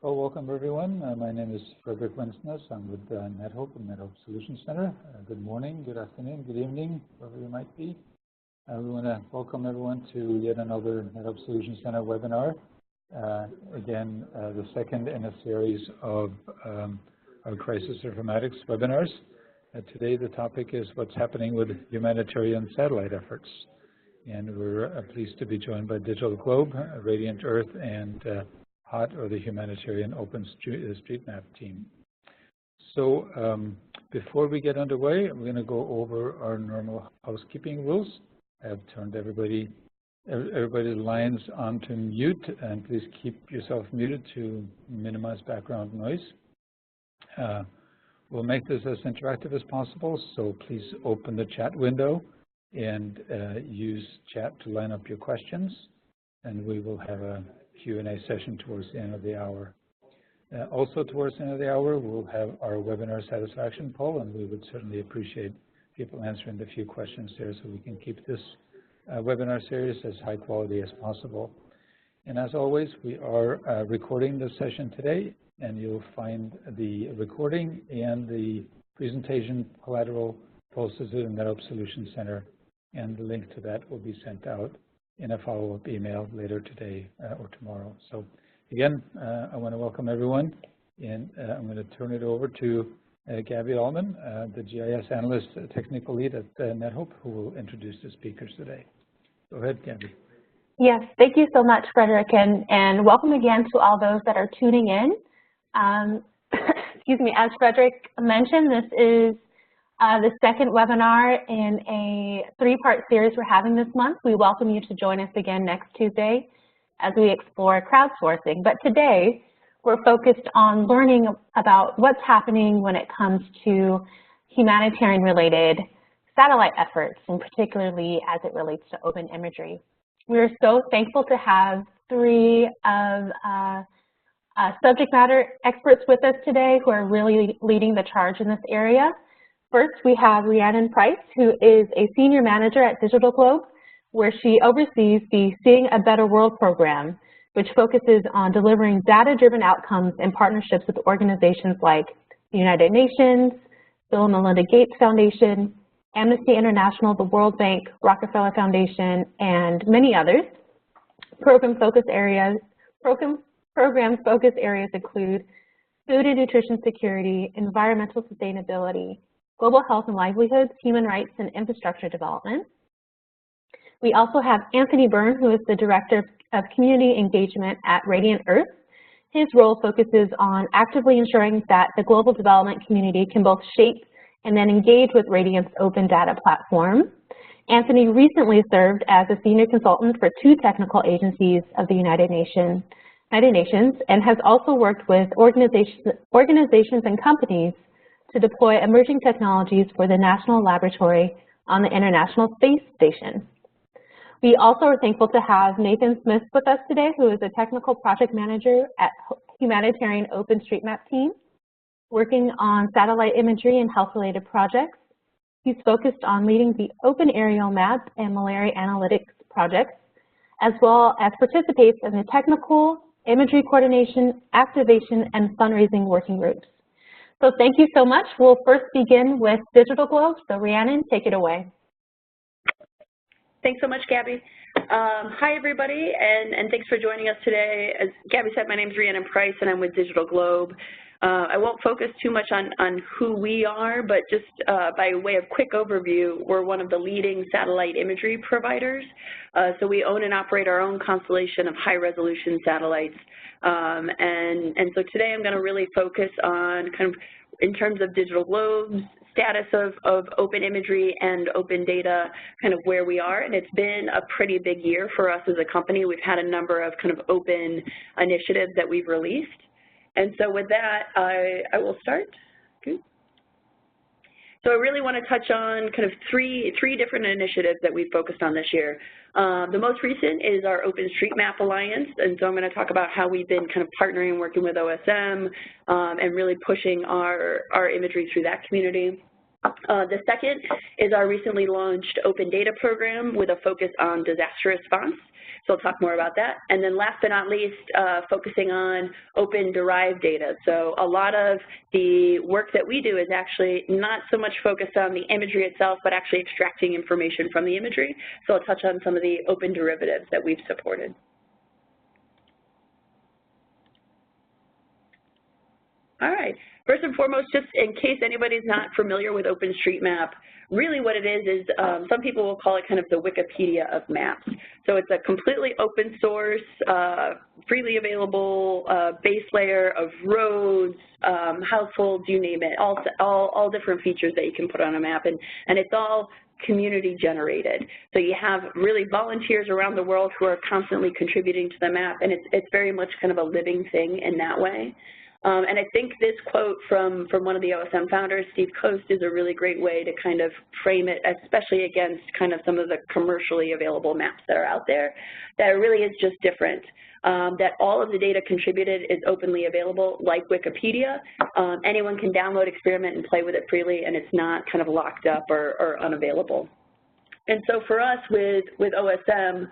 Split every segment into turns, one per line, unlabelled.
Well, welcome everyone. My name is Frederick Winsness. I'm with NetHope and NetHope Solutions Center. Good morning, good afternoon, good evening, wherever you might be. We want to welcome everyone to yet another NetHope Solutions Center webinar. Again, the second in a series of our crisis informatics webinars. Today the topic is what's happening with humanitarian satellite efforts. And we're pleased to be joined by DigitalGlobe, Radiant Earth, and HOT, or the Humanitarian Open StreetMap team. So before we get underway, I'm going to go over our normal housekeeping rules. I have turned everybody's lines onto mute, and please keep yourself muted to minimize background noise. We'll make this as interactive as possible, so please open the chat window and use chat to line up your questions, and we will have a Q&A session towards the end of the hour. Also towards the end of the hour, we'll have our webinar satisfaction poll, and we would certainly appreciate people answering the few questions there so we can keep this webinar series as high quality as possible. And as always, we are recording this session today, and you'll find the recording and the presentation collateral posted to the NetHope Solutions Center, and the link to that will be sent out in a follow-up email later today or tomorrow. So again, I want to welcome everyone, and I'm going to turn it over to Gabriele, Almon, the GIS Analyst Technical Lead at NetHope, who will introduce the speakers today. Go ahead, Gabriele.
Yes, thank you so much, Frederick, and welcome again to all those that are tuning in. Excuse me, as Frederick mentioned, this is the second webinar in a three-part series we're having this month. We welcome you to join us again next Tuesday as we explore crowdsourcing. But today, we're focused on learning about what's happening when it comes to humanitarian-related satellite efforts, and particularly as it relates to open imagery. We're so thankful to have three of subject matter experts with us today who are really leading the charge in this area. First, we have Rhiannon Price, who is a senior manager at DigitalGlobe, where she oversees the Seeing a Better World program, which focuses on delivering data-driven outcomes in partnerships with organizations like the United Nations, Bill and Melinda Gates Foundation, Amnesty International, the World Bank, Rockefeller Foundation, and many others. Program focus areas include food and nutrition security, environmental sustainability, global health and livelihoods, human rights, and infrastructure development. We also have Anthony Byrne, who is the Director of Community Engagement at Radiant Earth. His role focuses on actively ensuring that the global development community can both shape and then engage with Radiant's open data platform. Anthony recently served as a senior consultant for 2 technical agencies of the United Nations, and has also worked with organizations and companies to deploy emerging technologies for the National Laboratory on the International Space Station. We also are thankful to have Nathan Smith with us today, who is a technical project manager at Humanitarian Open StreetMap team, working on satellite imagery and health-related projects. He's focused on leading the Open Aerial Map and malaria analytics projects, as well as participates in the technical, imagery coordination, activation, and fundraising working groups. So thank you so much. We'll first begin with DigitalGlobe. So Rhiannon, take it away.
Thanks so much, Gabby. Hi, everybody, and thanks for joining us today. As Gabby said, my name is Rhiannon Price, and I'm with DigitalGlobe. I won't focus too much on who we are, but just by way of quick overview, we're one of the leading satellite imagery providers. So we own and operate our own constellation of high-resolution satellites. And so today I'm going to really focus on kind of in terms of DigitalGlobe's status of open imagery and open data, kind of where we are. And it's been a pretty big year for us as a company. We've had a number of kind of open initiatives that we've released. And so with that, I will start. Okay. So I really want to touch on kind of three different initiatives that we've focused on this year. The most recent is our OpenStreetMap Alliance, and so I'm going to talk about how we've been kind of partnering and working with OSM and really pushing our imagery through that community. The second is our recently launched Open Data program with a focus on disaster response. So I'll talk more about that. And then last but not least, focusing on open-derived data. So a lot of the work that we do is actually not so much focused on the imagery itself, but actually extracting information from the imagery. So I'll touch on some of the open derivatives that we've supported. All right. First and foremost, just in case anybody's not familiar with OpenStreetMap, really what it is some people will call it kind of the Wikipedia of maps. So it's a completely open source, freely available base layer of roads, households, you name it, all different features that you can put on a map, and it's all community generated. So you have really volunteers around the world who are constantly contributing to the map, and it's very much kind of a living thing in that way. And I think this quote from one of the OSM founders, Steve Coast, is a really great way to kind of frame it, especially against kind of some of the commercially available maps that are out there, that it really is just different. That all of the data contributed is openly available, like Wikipedia. Anyone can download, experiment, and play with it freely, and it's not kind of locked up or unavailable. And so for us with OSM,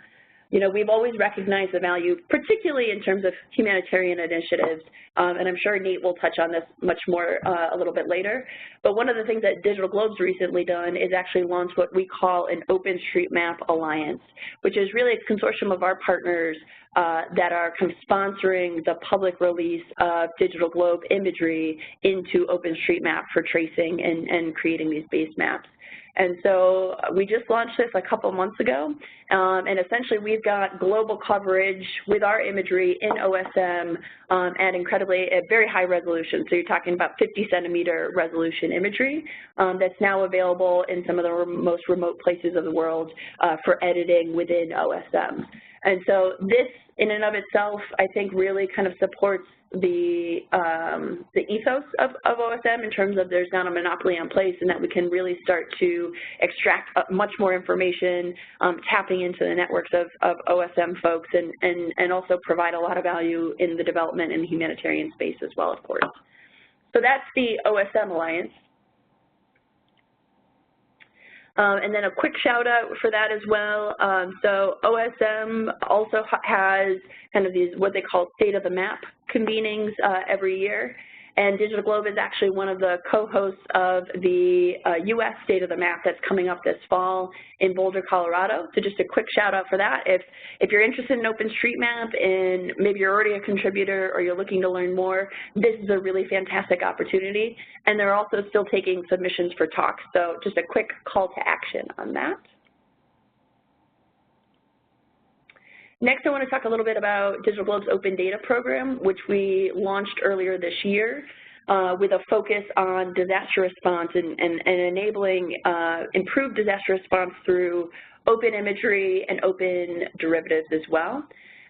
you know, we've always recognized the value, particularly in terms of humanitarian initiatives, and I'm sure Nate will touch on this much more a little bit later. But one of the things that DigitalGlobe's recently done is actually launch what we call an OpenStreetMap Alliance, which is really a consortium of our partners that are kind of sponsoring the public release of DigitalGlobe imagery into OpenStreetMap for tracing and creating these base maps. And so we just launched this a couple months ago, and essentially we've got global coverage with our imagery in OSM at very high resolution. So you're talking about 50-centimeter resolution imagery that's now available in some of the most remote places of the world for editing within OSM. And so this, in and of itself, I think really kind of supports the ethos of OSM in terms of there's not a monopoly on place, and that we can really start to extract much more information, tapping into the networks of OSM folks, and also provide a lot of value in the development and humanitarian space as well, of course. So that's the OSM Alliance. And then a quick shout out for that as well. So OSM also has kind of these what they call state of the map convenings every year. And DigitalGlobe is actually one of the co-hosts of the U.S. State of the Map that's coming up this fall in Boulder, Colorado. So just a quick shout out for that. If you're interested in OpenStreetMap and maybe you're already a contributor or you're looking to learn more, this is a really fantastic opportunity. And they're also still taking submissions for talks. So just a quick call to action on that. Next, I want to talk a little bit about DigitalGlobe's Open Data program, which we launched earlier this year with a focus on disaster response and enabling improved disaster response through open imagery and open derivatives as well.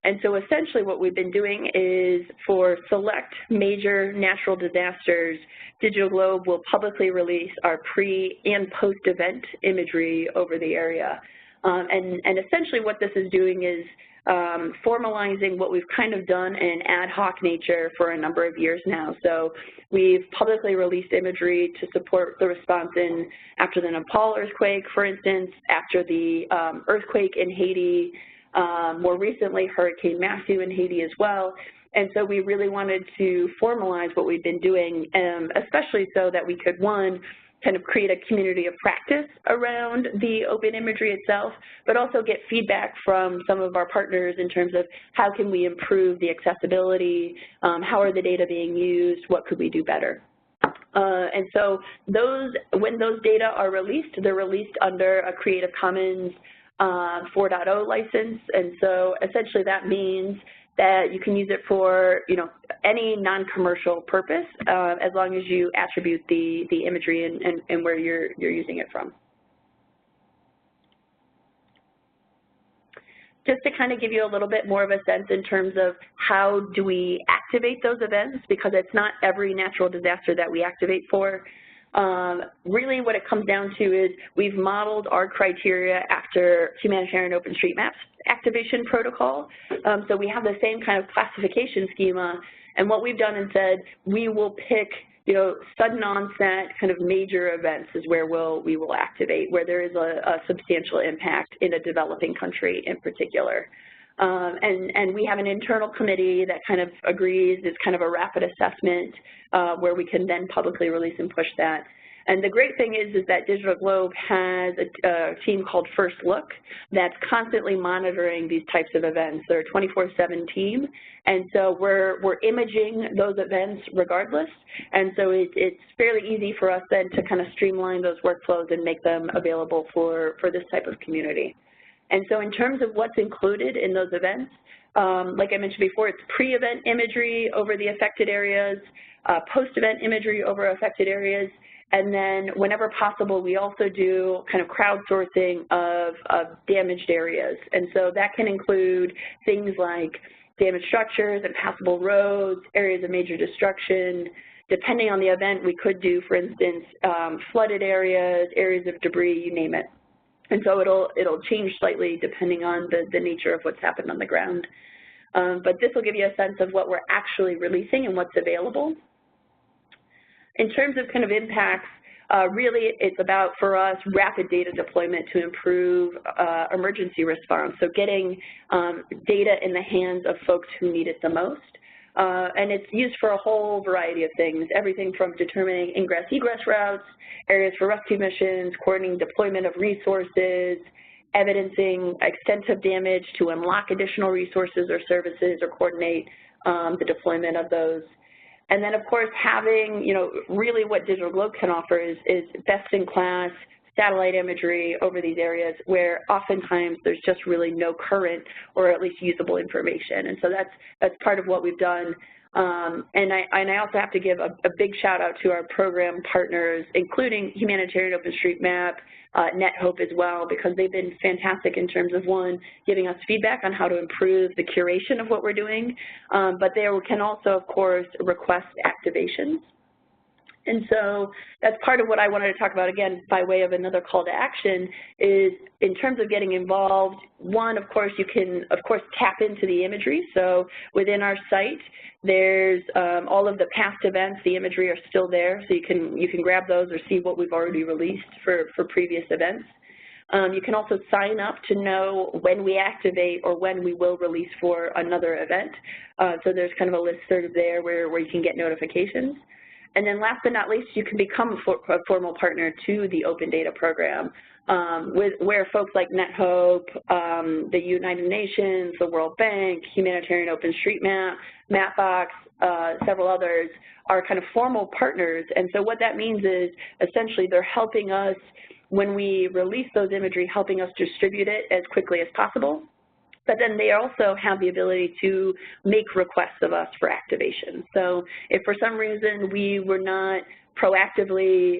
And so essentially what we've been doing is for select major natural disasters, DigitalGlobe will publicly release our pre- and post-event imagery over the area. And essentially what this is doing is formalizing what we've kind of done in ad hoc nature for a number of years now. So we've publicly released imagery to support the response after the Nepal earthquake, for instance, after the earthquake in Haiti, more recently Hurricane Matthew in Haiti as well. And so we really wanted to formalize what we've been doing, especially so that we could, one, kind of create a community of practice around the open imagery itself, but also get feedback from some of our partners in terms of how can we improve the accessibility, how are the data being used, what could we do better. And so when those data are released, they're released under a Creative Commons 4.0 license, and so essentially that means that you can use it for, you know, any non-commercial purpose as long as you attribute the imagery and where you're using it from. Just to kind of give you a little bit more of a sense in terms of how do we activate those events, because it's not every natural disaster that we activate for. Really what it comes down to is we've modeled our criteria after Humanitarian Open StreetMap's activation protocol. So we have the same kind of classification schema, and what we've done is said we will pick sudden onset kind of major events is where we will activate, where there is a substantial impact in a developing country in particular. And we have an internal committee that kind of agrees. It's kind of a rapid assessment where we can then publicly release and push that. And the great thing is that DigitalGlobe has a team called First Look that's constantly monitoring these types of events. They're a 24/7 team, and so we're imaging those events regardless. And so it's fairly easy for us then to kind of streamline those workflows and make them available for this type of community. And so in terms of what's included in those events, like I mentioned before, it's pre-event imagery over the affected areas, post-event imagery over affected areas, and then whenever possible, we also do kind of crowdsourcing of damaged areas. And so that can include things like damaged structures, impassable roads, areas of major destruction. Depending on the event, we could do, for instance, flooded areas, areas of debris, you name it. And so it'll change slightly depending on the nature of what's happened on the ground. But this will give you a sense of what we're actually releasing and what's available. In terms of kind of impacts, really it's about, for us, rapid data deployment to improve emergency response. So getting data in the hands of folks who need it the most. And it's used for a whole variety of things, everything from determining ingress-egress routes, areas for rescue missions, coordinating deployment of resources, evidencing extensive damage to unlock additional resources or services or coordinate the deployment of those. And then, of course, having, really what DigitalGlobe can offer is best-in-class satellite imagery over these areas where oftentimes there's just really no current or at least usable information. And so that's part of what we've done. And I also have to give a big shout out to our program partners, including Humanitarian Open StreetMap, NetHope as well, because they've been fantastic in terms of, one, giving us feedback on how to improve the curation of what we're doing, but they can also, of course, request activations. And so that's part of what I wanted to talk about, again, by way of another call to action, is in terms of getting involved, one, of course, you can, of course, tap into the imagery. So within our site, there's all of the past events, the imagery are still there, so you can grab those or see what we've already released for previous events. You can also sign up to know when we activate or when we will release for another event. So there's kind of a list sort of there where you can get notifications. And then last but not least, you can become a formal partner to the Open Data Program, where folks like NetHope, the United Nations, the World Bank, Humanitarian Open StreetMap, Mapbox, several others are kind of formal partners. And so what that means is essentially they're helping us, when we release those imagery, helping us distribute it as quickly as possible. But then they also have the ability to make requests of us for activation. So if for some reason we were not proactively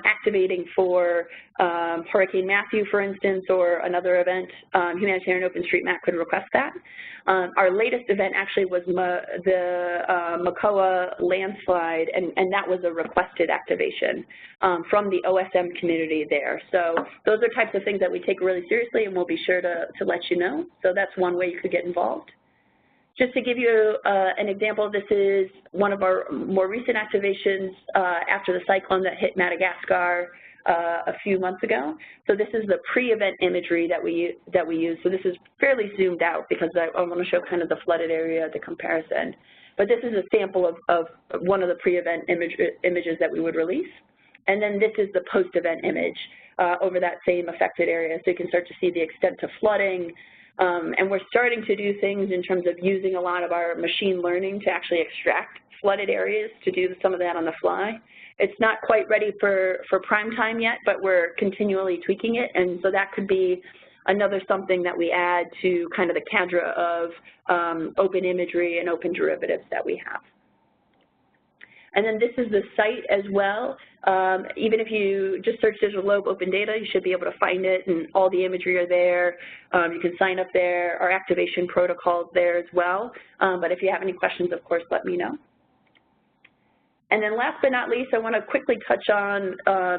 activating for Hurricane Matthew, for instance, or another event, Humanitarian Open StreetMap could request that. Our latest event actually was the Macoa landslide, and that was a requested activation from the OSM community there. So those are types of things that we take really seriously, and we'll be sure to let you know. So that's one way you could get involved. Just to give you an example, this is one of our more recent activations after the cyclone that hit Madagascar a few months ago. So this is the pre-event imagery that we use. So this is fairly zoomed out because I want to show kind of the flooded area, the comparison. But this is a sample of one of the pre-event images that we would release. And then this is the post-event image over that same affected area. So you can start to see the extent of flooding. And we're starting to do things in terms of using a lot of our machine learning to actually extract flooded areas, to do some of that on the fly. It's not quite ready for prime time yet, but we're continually tweaking it, and so that could be another something that we add to kind of the cadre of open imagery and open derivatives that we have. And then this is the site as well. Even if you just search DigitalGlobe Open Data, you should be able to find it, and all the imagery are there. You can sign up there. Our activation protocol's there as well. But if you have any questions, of course, let me know. And then last but not least, I want to quickly touch on,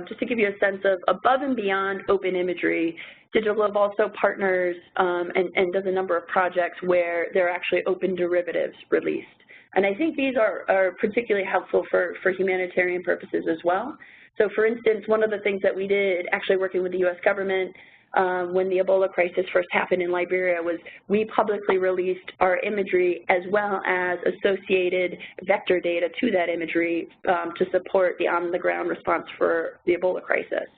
just to give you a sense of above and beyond open imagery, DigitalGlobe also partners and does a number of projects where there are actually open derivatives released. And I think these are particularly helpful for humanitarian purposes as well. So for instance, one of the things that we did, actually working with the U.S. government, when the Ebola crisis first happened in Liberia, was we publicly released our imagery as well as associated vector data to that imagery to support the on-the-ground response for the Ebola crisis.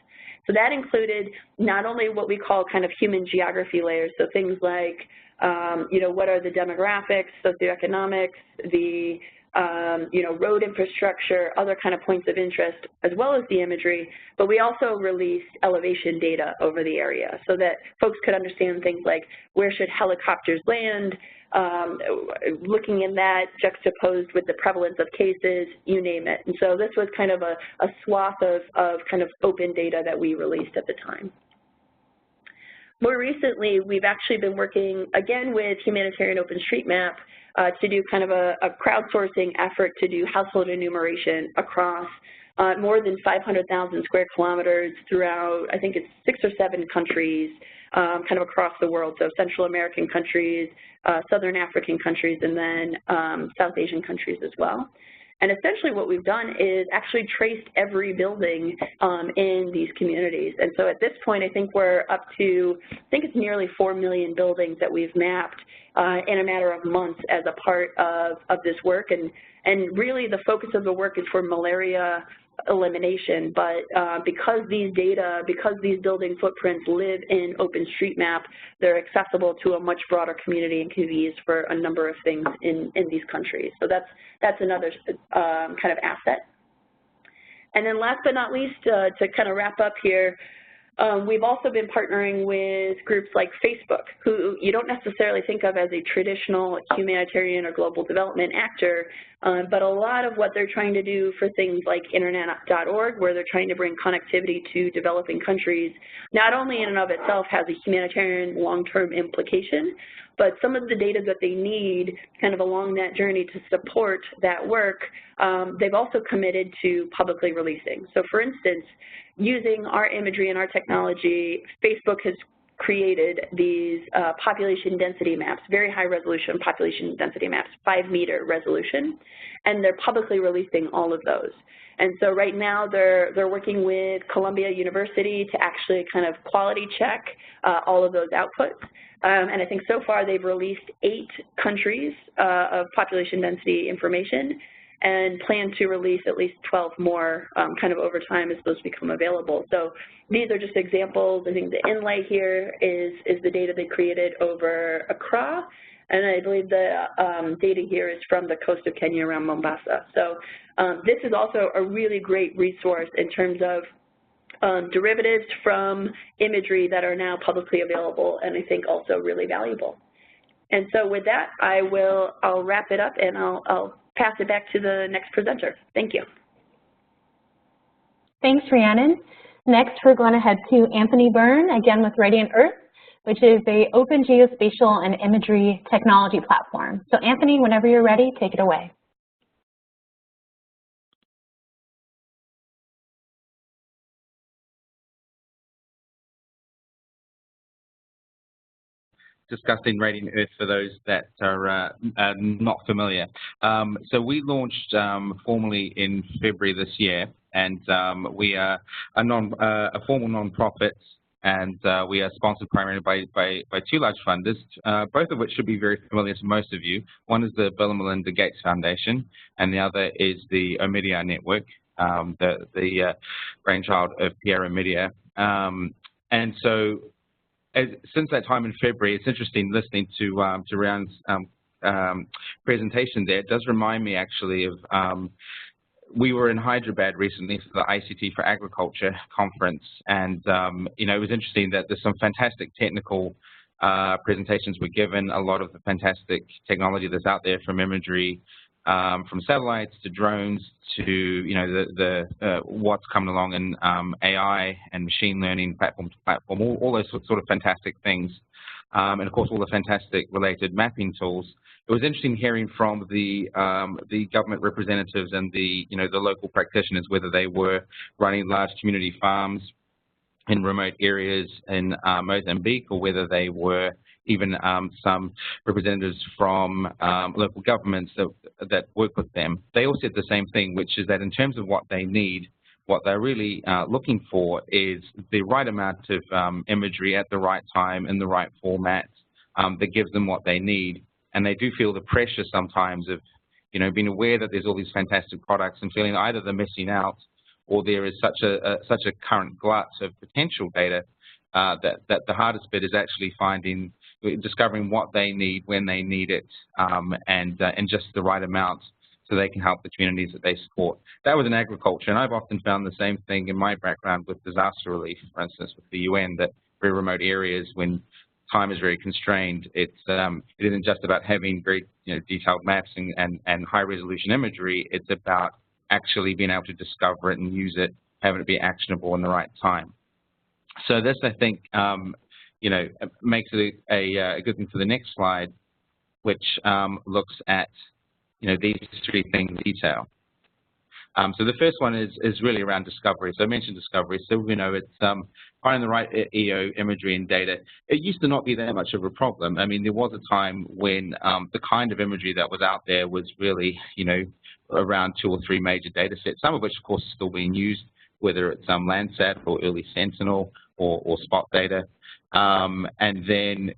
So that included not only what we call kind of human geography layers, so things like, what are the demographics, socioeconomics, the road infrastructure, other kind of points of interest, as well as the imagery, but we also released elevation data over the area so that folks could understand things like where should helicopters land, looking in that juxtaposed with the prevalence of cases, you name it. And so this was kind of a swath of kind of open data that we released at the time. More recently, we've actually been working, again, with Humanitarian Open StreetMap to do kind of a crowdsourcing effort to do household enumeration across more than 500,000 square kilometers throughout, I think it's 6 or 7 countries, kind of across the world, so Central American countries, Southern African countries, and then South Asian countries as well. And essentially what we've done is actually traced every building in these communities. And so at this point, I think we're up to, I think it's nearly 4 million buildings that we've mapped in a matter of months as a part of this work. And really the focus of the work is for malaria elimination, but because these building footprints live in OpenStreetMap, they're accessible to a much broader community and can be used for a number of things in these countries. So that's another kind of asset. And then last but not least, to kind of wrap up here, we've also been partnering with groups like Facebook, who you don't necessarily think of as a traditional humanitarian or global development actor, but a lot of what they're trying to do for things like internet.org, where they're trying to bring connectivity to developing countries, not only in and of itself has a humanitarian long-term implication, but some of the data that they need kind of along that journey to support that work, they've also committed to publicly releasing. So for instance, using our imagery and our technology, Facebook has created these population density maps, very high resolution population density maps, 5-meter resolution, and they're publicly releasing all of those. And so right now they're working with Columbia University to actually kind of quality check all of those outputs. And I think so far they've released 8 countries of population density information, and plan to release at least 12 more kind of over time as those become available. So these are just examples. I think the inlay here is the data they created over Accra, and I believe the data here is from the coast of Kenya around Mombasa. So this is also a really great resource in terms of derivatives from imagery that are now publicly available, and I think also really valuable. And so with that, I'll wrap it up, and I'll pass it back to the next presenter. Thank you.
Thanks, Rhiannon. Next, we're going to head to Anthony Byrne, again with Radiant Earth, which is an open geospatial and imagery technology platform. So Anthony, whenever you're ready, take it away.
Discussing Radiant Earth for those that are not familiar. So we launched formally in February this year, and we are a formal nonprofit, and we are sponsored primarily by 2 large funders, both of which should be very familiar to most of you. One is the Bill and Melinda Gates Foundation, and the other is the Omidyar Network, the brainchild of Pierre Omidyar. And so since that time in February, it's interesting listening to Rhiannon's presentation there. It does remind me actually of, we were in Hyderabad recently for the ICT for Agriculture conference, and it was interesting that there's some fantastic technical presentations were given, a lot of the fantastic technology that's out there, from imagery, from satellites to drones to what's coming along in AI and machine learning, platform to platform, all those sort of fantastic things, and of course all the fantastic related mapping tools. It was interesting hearing from the government representatives and the local practitioners, whether they were running large community farms in remote areas in Mozambique, or whether they were even some representatives from local governments that work with them, they all said the same thing, which is that in terms of what they need, what they're really looking for is the right amount of imagery at the right time in the right format that gives them what they need. And they do feel the pressure sometimes of, being aware that there's all these fantastic products and feeling either they're missing out or there is such a current glut of potential data that the hardest bit is actually discovering what they need, when they need it, and just the right amount so they can help the communities that they support. That was in agriculture, and I've often found the same thing in my background with disaster relief, for instance, with the UN, that very remote areas, when time is very constrained, it isn't just about having very detailed maps and high-resolution imagery. It's about actually being able to discover it and use it, having it be actionable in the right time. So this, I think, makes it a good thing for the next slide, which looks at these three things in detail. So the first one is really around discovery. So I mentioned discovery. So it's finding the right EO imagery and data. It used to not be that much of a problem. I mean, there was a time when the kind of imagery that was out there was really, around 2 or 3 major data sets, some of which, of course, are still being used, whether it's Landsat or early Sentinel or Spot data. And then,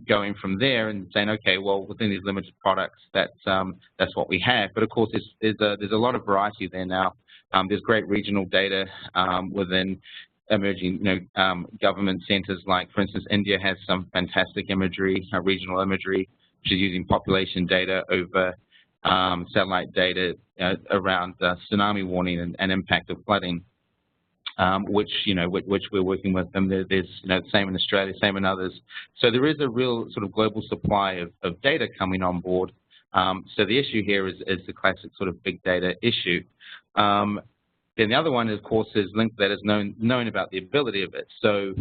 going from there and saying, okay, well, within these limited products, that's what we have. But of course, there's a lot of variety there now. There's great regional data within emerging, government centers. Like, for instance, India has some fantastic imagery, regional imagery, which is using population data over satellite data around tsunami warning and impact of flooding. Which we're working with them. There's the same in Australia, same in others. So there is a real sort of global supply of data coming on board. So the issue here is the classic sort of big data issue. Then the other one, of course, is linked to that is knowing about the ability of it. So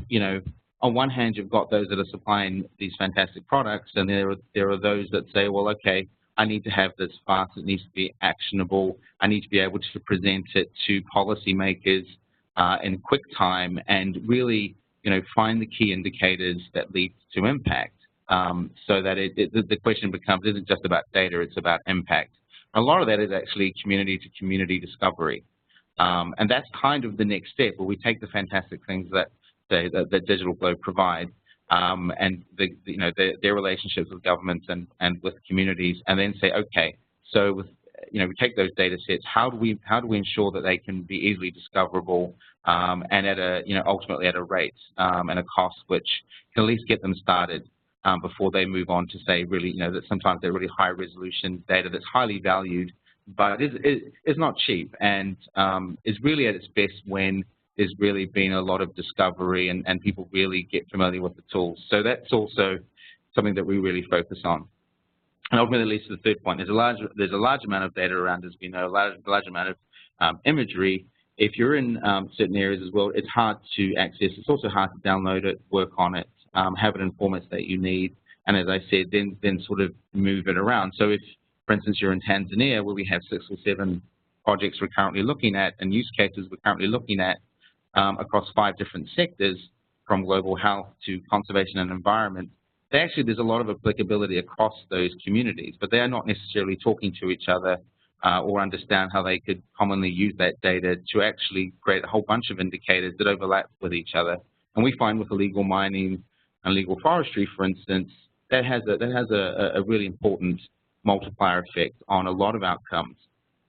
on one hand, you've got those that are supplying these fantastic products, and there are those that say, well, okay, I need to have this fast. It needs to be actionable. I need to be able to present it to policymakers in quick time and really, find the key indicators that lead to impact, so that the question becomes, isn't just about data, it's about impact. A lot of that is actually community-to-community discovery. And that's kind of the next step, where we take the fantastic things that DigitalGlobe provide and their relationships with governments and with communities, and then say, okay, so with we take those data sets. How do we ensure that they can be easily discoverable and at a ultimately at a rate and a cost which can at least get them started before they move on to say really that sometimes they're really high resolution data that's highly valued, but is not cheap and is really at its best when there's really been a lot of discovery and people really get familiar with the tools. So that's also something that we really focus on. And ultimately leads to the third point. There's a large amount of data around, as we know, a large amount of imagery. If you're in certain areas as well, it's hard to access. It's also hard to download it, work on it, have it in formats that you need, and as I said, then sort of move it around. So if, for instance, you're in Tanzania, where we have 6 or 7 projects we're currently looking at and use cases we're currently looking at across 5 different sectors, from global health to conservation and environment, there's a lot of applicability across those communities, but they are not necessarily talking to each other or understand how they could commonly use that data to actually create a whole bunch of indicators that overlap with each other. And we find with illegal mining and illegal forestry, for instance, that has a really important multiplier effect on a lot of outcomes.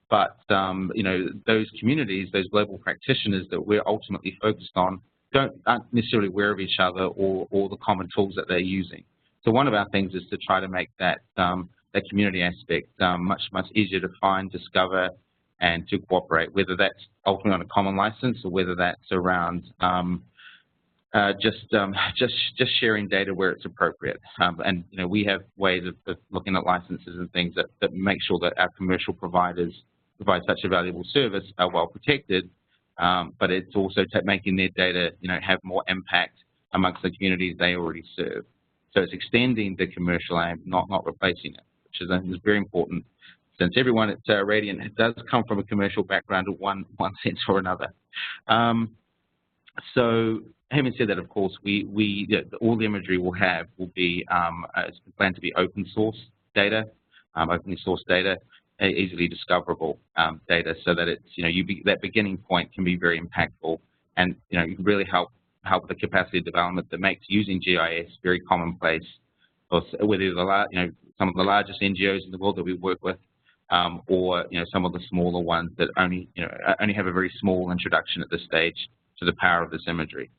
But those communities, those global practitioners that we're ultimately focused on, aren't necessarily aware of each other or the common tools that they're using. So one of our things is to try to make that community aspect much easier to find, discover, and to cooperate, whether that's ultimately on a common license or whether that's around just sharing data where it's appropriate. And we have ways of looking at licenses and things that make sure that our commercial providers provide such a valuable service are well protected. But it's also making their data, have more impact amongst the communities they already serve. So it's extending the commercial aim, not replacing it, which is very important, since everyone at Radiant does come from a commercial background in one sense or another. So having said that, of course, all the imagery we'll have will be it's planned to be open source data, openly source data, easily discoverable data, so that it's that beginning point can be very impactful, and you can really help the capacity development that makes using GIS very commonplace. Or whether some of the largest NGOs in the world that we work with, or some of the smaller ones that only have a very small introduction at this stage to the power of this imagery.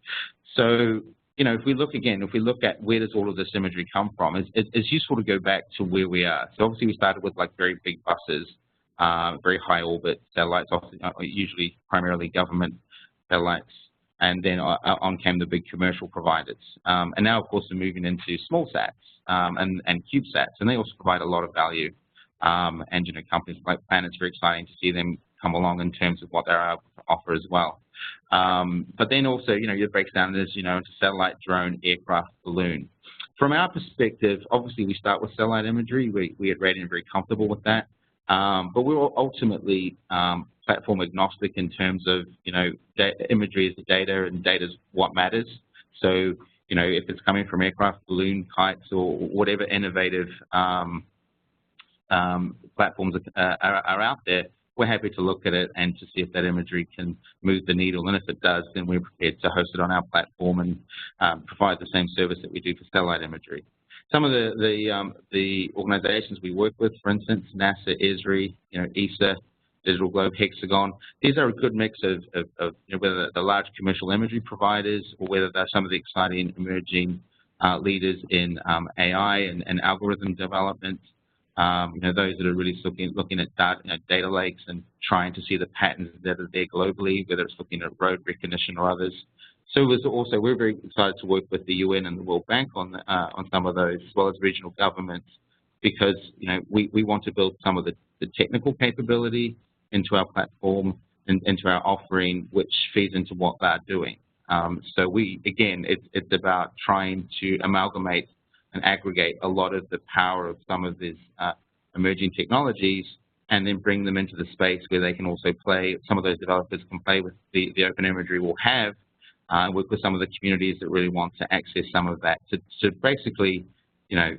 So if we look at where does all of this imagery come from, it's useful to go back to where we are. So obviously we started with like very big buses, very high orbit satellites, often, usually primarily government satellites, and then on came the big commercial providers. And now, of course, we're moving into small sats and CubeSats, and they also provide a lot of value. And companies like Planet's very exciting to see them come along in terms of what they're able to offer as well. But then also, it breaks down as into satellite, drone, aircraft, balloon. From our perspective, obviously we start with satellite imagery. We at Radiant are very comfortable with that. But we're ultimately platform agnostic in terms of imagery is the data, and data is what matters. So if it's coming from aircraft, balloon, kites, or whatever innovative platforms are out there, we're happy to look at it and to see if that imagery can move the needle. And if it does, then we're prepared to host it on our platform and provide the same service that we do for satellite imagery. Some of the organizations we work with, for instance, NASA, Esri, ESA, DigitalGlobe, Hexagon, these are a good mix of whether they're large commercial imagery providers or whether they're some of the exciting emerging leaders in AI and algorithm development. Those that are really looking at data lakes and trying to see the patterns that are there globally, whether it's looking at road recognition or others. So we're very excited to work with the UN and the World Bank on some of those, as well as regional governments, because we want to build some of the technical capability into our platform and into our offering, which feeds into what they're doing. So it's about trying to amalgamate and aggregate a lot of the power of some of these emerging technologies, and then bring them into the space where they can also play. Some of those developers can play with the open imagery we'll have, work with some of the communities that really want to access some of that to basically,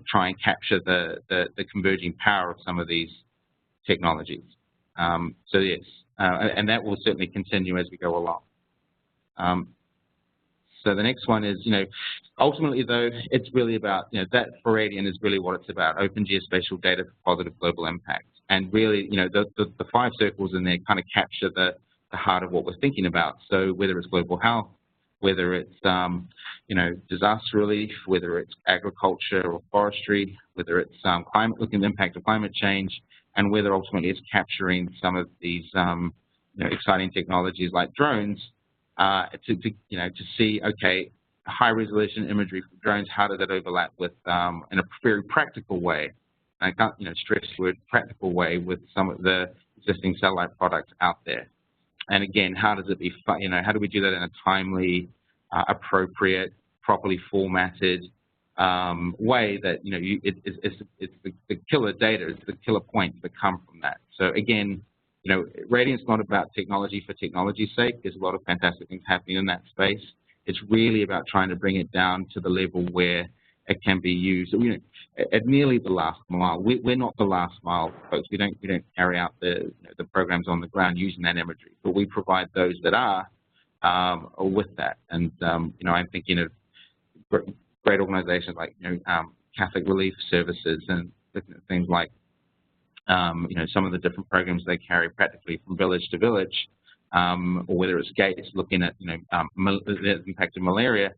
try and capture the converging power of some of these technologies. So yes, and that will certainly continue as we go along. So the next one is, ultimately though, it's really about, that for Radiant is really what it's about, open geospatial data for positive global impact. And really, the 5 circles in there kind of capture the heart of what we're thinking about. So whether it's global health, whether it's, disaster relief, whether it's agriculture or forestry, whether it's looking at the impact of climate change, and whether ultimately it's capturing some of these, exciting technologies like drones, to see, okay, high resolution imagery from drones, how does that overlap with, in a very practical way, I can't, stress the word practical way, with some of the existing satellite products out there. And again, how does it be, how do we do that in a timely, appropriate, properly formatted way that, it's the killer data, it's the killer points that come from that. So again, Radiant's not about technology for technology's sake. There's a lot of fantastic things happening in that space. It's really about trying to bring it down to the level where it can be used. At nearly the last mile. We're not the last mile folks. We don't carry out the programs on the ground using that imagery, but we provide those that are with that. And I'm thinking of great organizations like Catholic Relief Services and things like some of the different programs they carry practically from village to village, or whether it's Gates looking at the impact of malaria.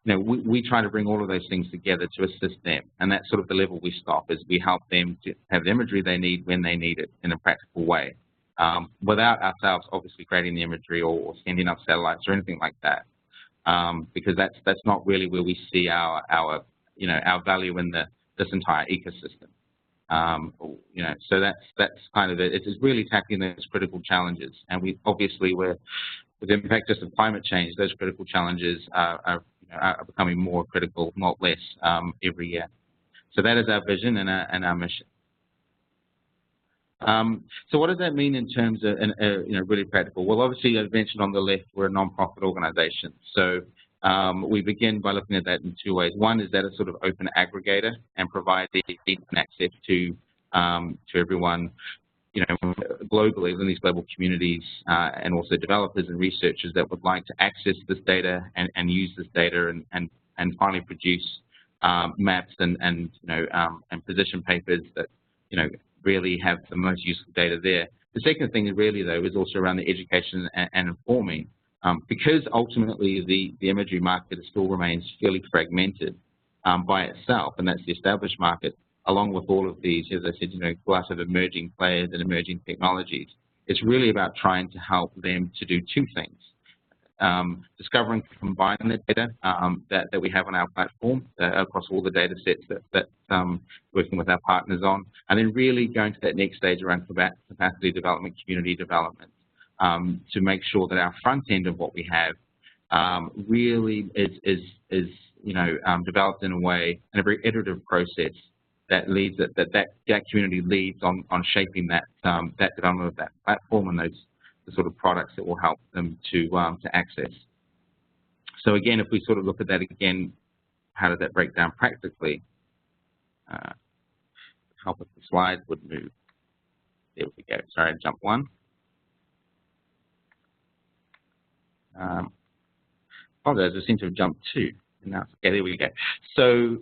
We try to bring all of those things together to assist them, and that's sort of the level we stop, is we help them to have the imagery they need when they need it in a practical way, without ourselves obviously creating the imagery or sending up satellites or anything like that, because that's not really where we see our value in this entire ecosystem. So that's kind of it. It is really tackling those critical challenges, and with the impact just of climate change, those critical challenges are becoming more critical, not less, every year. So that is our vision and our mission. So what does that mean in terms of, really practical? Well, obviously, as mentioned on the left, we're a non-profit organization. So we begin by looking at that in two ways. One is that a sort of open aggregator and provide the access to everyone, globally within these global communities, and also developers and researchers that would like to access this data and use this data and finally produce maps and position papers that really have the most useful data there. The second thing really though is also around the education and informing, because ultimately the imagery market still remains fairly fragmented by itself, and that's the established market, along with all of these, as I said, glut of emerging players and emerging technologies. It's really about trying to help them to do two things. Discover and combine the data that we have on our platform across all the data sets that working with our partners on, and then really going to that next stage around capacity development, community development, to make sure that our front end of what we have really is developed in a way, in a very iterative process that leads that community leads on shaping that development of that platform and those the sort of products that will help them to access. So again, if we sort of look at that again, how does that break down practically? Help if the slides would move. There we go. Sorry, I jumped one. Apologize, I seem to have jumped two. Now, okay, there we go. So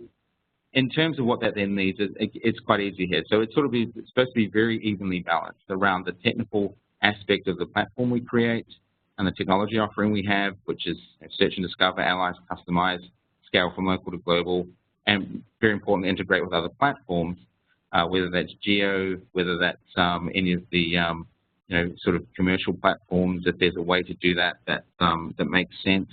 in terms of what that then needs, it's quite easy here. So it's supposed to be very evenly balanced around the technical aspect of the platform we create and the technology offering we have, which is search and discover, analyze, customize, scale from local to global, and very important to integrate with other platforms, whether that's geo, whether that's any of the sort of commercial platforms, if there's a way to do that makes sense,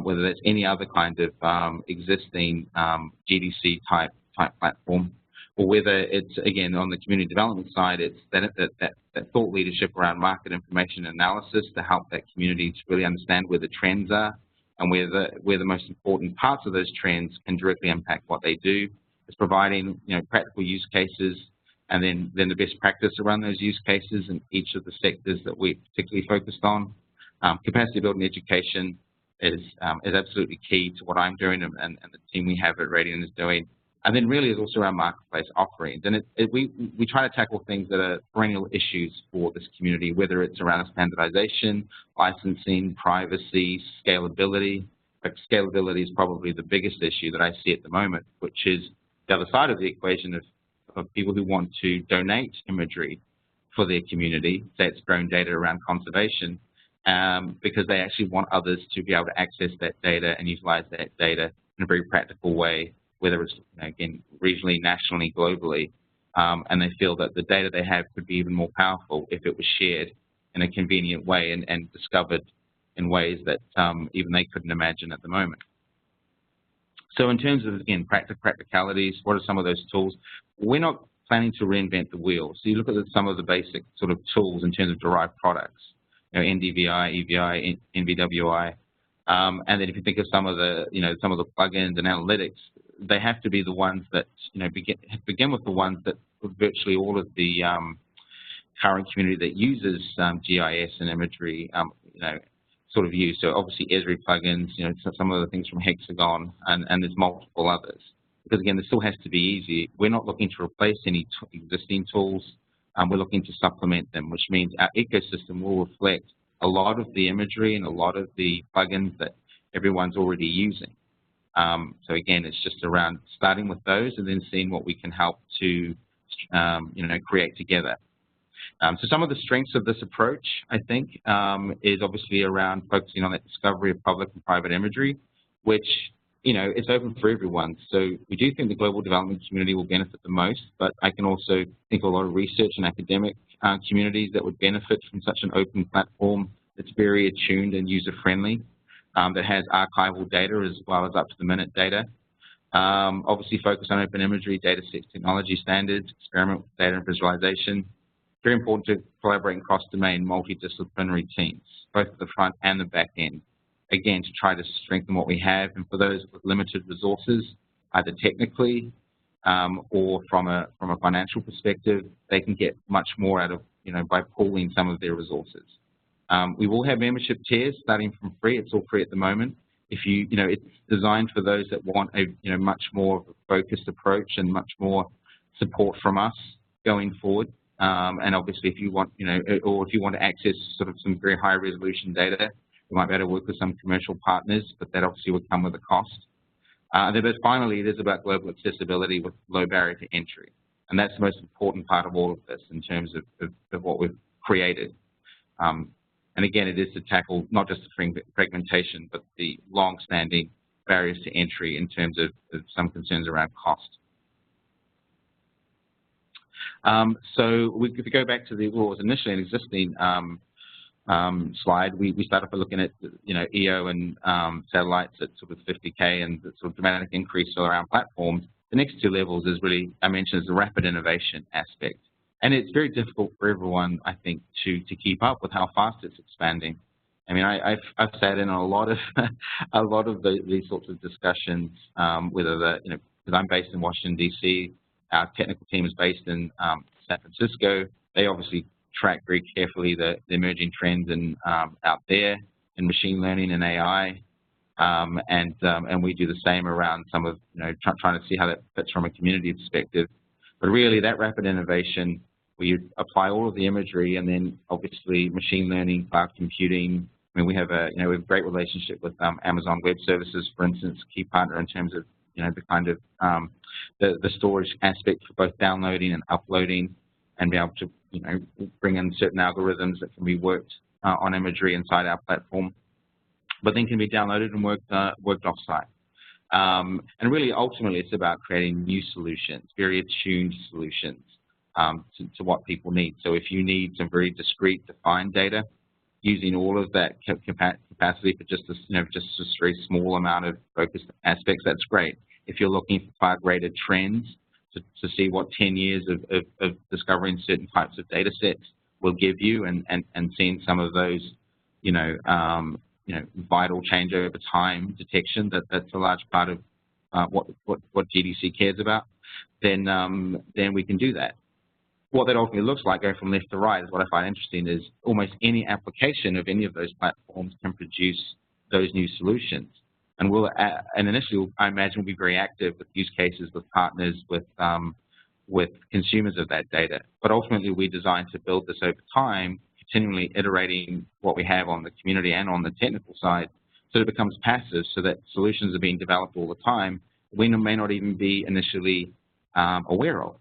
whether that's any other kind of existing GDC type platform, or whether it's, again, on the community development side, it's that thought leadership around market information analysis to help that community to really understand where the trends are and where the most important parts of those trends can directly impact what they do. It's providing practical use cases and then the best practice around those use cases in each of the sectors that we're particularly focused on. Capacity building education is absolutely key to what I'm doing and the team we have at Radian is doing. And then really is also around marketplace offerings. And we try to tackle things that are perennial issues for this community, whether it's around standardization, licensing, privacy, scalability. But scalability is probably the biggest issue that I see at the moment, which is the other side of the equation of people who want to donate imagery for their community, say it's grown data around conservation, because they actually want others to be able to access that data and utilize that data in a very practical way, whether it's, again, regionally, nationally, globally, and they feel that the data they have could be even more powerful if it was shared in a convenient way and discovered in ways that even they couldn't imagine at the moment. So in terms of, again, practicalities, what are some of those tools? We're not planning to reinvent the wheel. So you look at some of the basic sort of tools in terms of derived products, NDVI, EVI, NVWI, and then if you think of some of the plugins and analytics, they have to be the ones that begin with the ones that virtually all of the current community that uses GIS and imagery sort of use. So obviously Esri plugins, some of the things from Hexagon, and there's multiple others. Because again, this still has to be easy. We're not looking to replace any existing tools. We're looking to supplement them, which means our ecosystem will reflect a lot of the imagery and a lot of the plugins that everyone's already using. So again, it's just around starting with those and then seeing what we can help to, create together. So some of the strengths of this approach, I think, is obviously around focusing on that discovery of public and private imagery, which, it's open for everyone. So we do think the global development community will benefit the most, but I can also think of a lot of research and academic communities that would benefit from such an open platform that's very attuned and user-friendly, that has archival data as well as up-to-the-minute data. Obviously focus on open imagery, data sets, technology standards, experiment with data and visualization. Very important to collaborate in cross-domain, multidisciplinary teams, both at the front and the back end. Again, to try to strengthen what we have, and for those with limited resources, either technically or from a financial perspective, they can get much more out of, by pooling some of their resources. We will have membership tiers starting from free. It's all free at the moment. If it's designed for those that want a, much more of a focused approach and much more support from us going forward. And obviously, if you want, or if you want to access sort of some very high resolution data, you might be able to work with some commercial partners, but that obviously would come with a cost. But finally, it is about global accessibility with low barrier to entry. And that's the most important part of all of this in terms of what we've created. And again, it is to tackle not just the fragmentation, but the long-standing barriers to entry in terms of some concerns around cost. So if we go back to what was initially an existing slide, we started by looking at EO and satellites at sort of 50K and the sort of dramatic increase around platforms. The next two levels is really, I mentioned, is the rapid innovation aspect. And it's very difficult for everyone, I think, to keep up with how fast it's expanding. I mean, I've sat in on a lot of these sorts of discussions, whether because I'm based in Washington D.C., our technical team is based in San Francisco. They obviously track very carefully the emerging trends out there in machine learning and AI, and we do the same around some of trying to see how that fits from a community perspective. But really, that rapid innovation, where you apply all of the imagery and then obviously machine learning, cloud computing. I mean, we have a great relationship with Amazon Web Services, for instance, key partner in terms of the kind of the storage aspect for both downloading and uploading, and be able to bring in certain algorithms that can be worked on imagery inside our platform, but then can be downloaded and worked offsite. And really, ultimately, it's about creating new solutions, very attuned solutions to what people need. So if you need some very discrete, defined data, using all of that capacity for just a very small amount of focused aspects, that's great. If you're looking for far greater trends to see what 10 years of discovering certain types of data sets will give you, and seeing some of those, vital change over time detection, that's a large part of what GDC cares about, then we can do that. What that ultimately looks like, going from left to right, is what I find interesting, is almost any application of any of those platforms can produce those new solutions. And initially, I imagine we'll be very active with use cases, with partners, with consumers of that data. But ultimately, we designed to build this over time, continually iterating what we have on the community and on the technical side, so that it becomes passive, so that solutions are being developed all the time we may not even be initially aware of,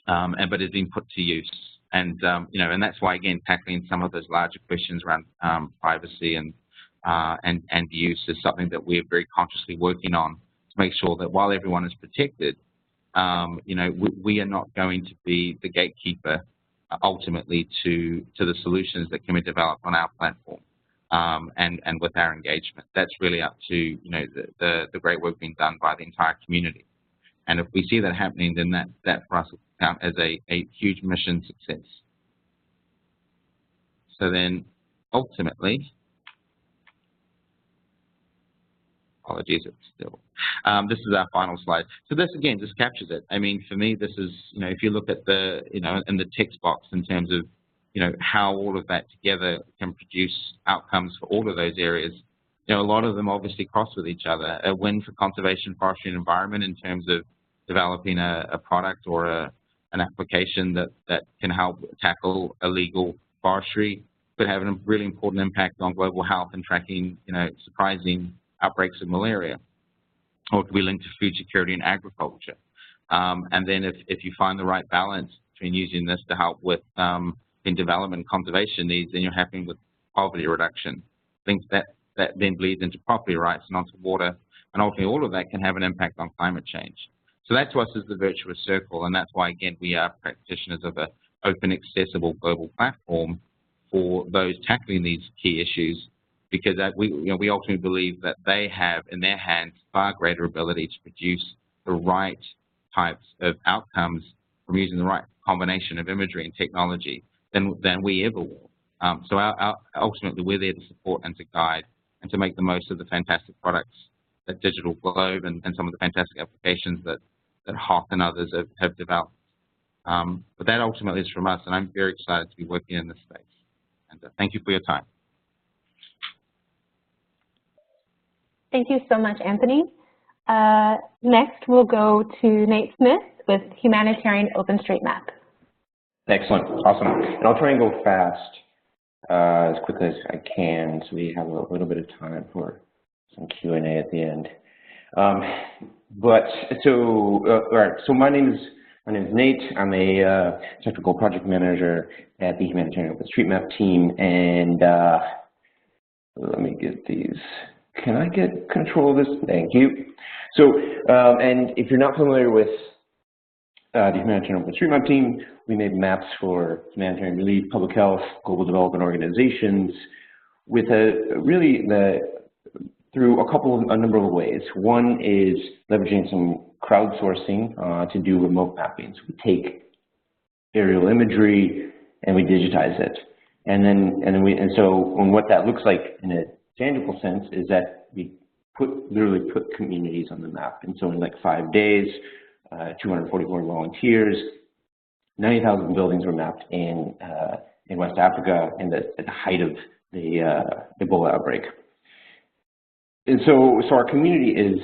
but is being put to use. And and that's why, again, tackling some of those larger questions around privacy and use is something that we're very consciously working on, to make sure that while everyone is protected, we are not going to be the gatekeeper ultimately to the solutions that can be developed on our platform and with our engagement. That's really up to the great work being done by the entire community. And if we see that happening, then that for us will count as a huge mission success. So then ultimately, apologies, it's still. This is our final slide. So this, again, just captures it. I mean, for me, this is, if you look at the, in the text box in terms of, how all of that together can produce outcomes for all of those areas, a lot of them obviously cross with each other. A win for conservation, forestry, and environment in terms of developing a product or an application that can help tackle illegal forestry, could have a really important impact on global health and tracking, surprising outbreaks of malaria, or could be linked to food security and agriculture. And then if you find the right balance between using this to help with in development and conservation needs, then you're helping with poverty reduction. Things that then bleeds into property rights and onto water, and ultimately all of that can have an impact on climate change. So that to us is the virtuous circle, and that's why, again, we are practitioners of an open, accessible global platform for those tackling these key issues, because we ultimately believe that they have in their hands far greater ability to produce the right types of outcomes from using the right combination of imagery and technology than we ever will. So ultimately, we're there to support and to guide and to make the most of the fantastic products that DigitalGlobe and some of the fantastic applications that that Hock and others have developed. But that ultimately is from us, and I'm very excited to be working in this space. And thank you for your time.
Thank you so much, Anthony. Next, we'll go to Nate Smith with Humanitarian Open StreetMap.
Excellent, awesome. And I'll try and go fast as quickly as I can, so we have a little bit of time for some Q&A at the end. All right. So my name is Nate. I'm a technical project manager at the Humanitarian Open StreetMap team, and let me get these. Can I get control of this? Thank you. So, and if you're not familiar with the Humanitarian Open StreetMap team, we made maps for humanitarian relief, public health, global development organizations with through a number of ways. One is leveraging some crowdsourcing to do remote mapping. So we take aerial imagery and we digitize it, and so what that looks like in a tangible sense is that we literally put communities on the map. And so in like 5 days, 244 volunteers, 90,000 buildings were mapped in West Africa at the height of the Ebola outbreak. And so our community is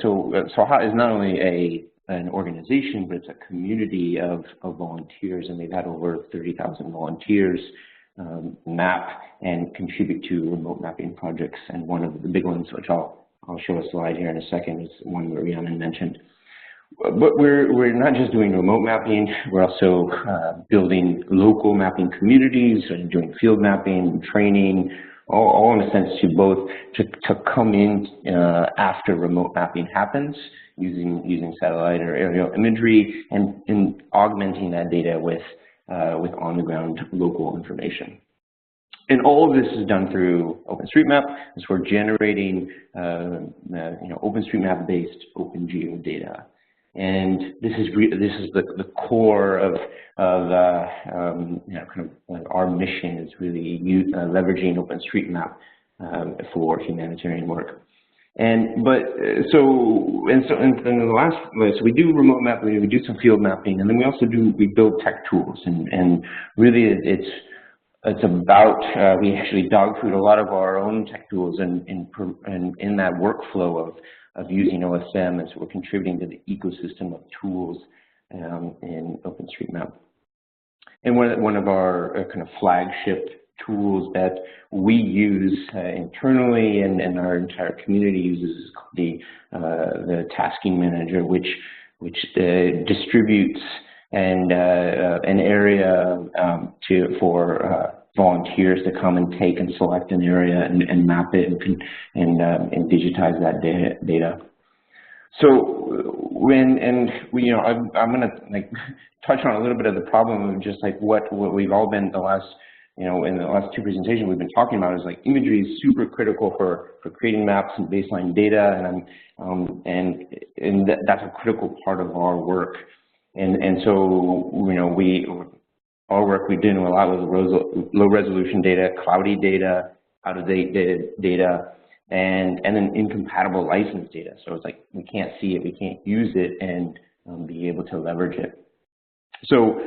SOHA is not only an organization, but it's a community of volunteers, and they've had over 30,000 volunteers map and contribute to remote mapping projects. And one of the big ones, which I'll show a slide here in a second, is one that Rhiannon mentioned. But we're not just doing remote mapping, we're also building local mapping communities and doing field mapping, training, all in a sense to come in after remote mapping happens, using satellite or aerial imagery and augmenting that data with on-the-ground local information. And all of this is done through OpenStreetMap, as we're generating OpenStreetMap-based OpenGeo data. And this is the core of our mission, is really leveraging OpenStreetMap for humanitarian work. So we do remote mapping, we do some field mapping, and then we build tech tools, and really it's about we actually dog food a lot of our own tech tools and in that workflow of using OSM, and so we're contributing to the ecosystem of tools in OpenStreetMap. And one of our kind of flagship tools that we use internally and our entire community uses is the tasking manager, which distributes an area for volunteers to come and take and select an area and map it and digitize that data. So I'm going to touch on a little bit of the problem of just what we've all been in the last 2 presentations we've been talking about, is imagery is super critical for creating maps and baseline data, and that's a critical part of our work. And so our work we did a lot with low resolution data, cloudy data, out-of-date data, and then incompatible license data. So it's we can't see it, we can't use it, and be able to leverage it. So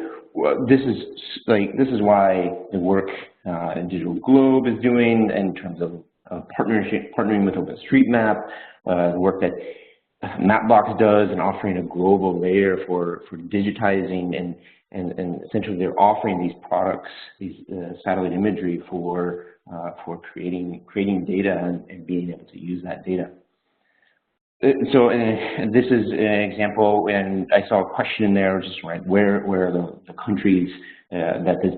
this is why the work DigitalGlobe is doing in terms of partnering with OpenStreetMap, the work that Mapbox does, and offering a global layer for digitizing, and essentially they're offering these products, these satellite imagery for creating data and being able to use that data. So this is an example, and I saw a question in there, just where are the countries that this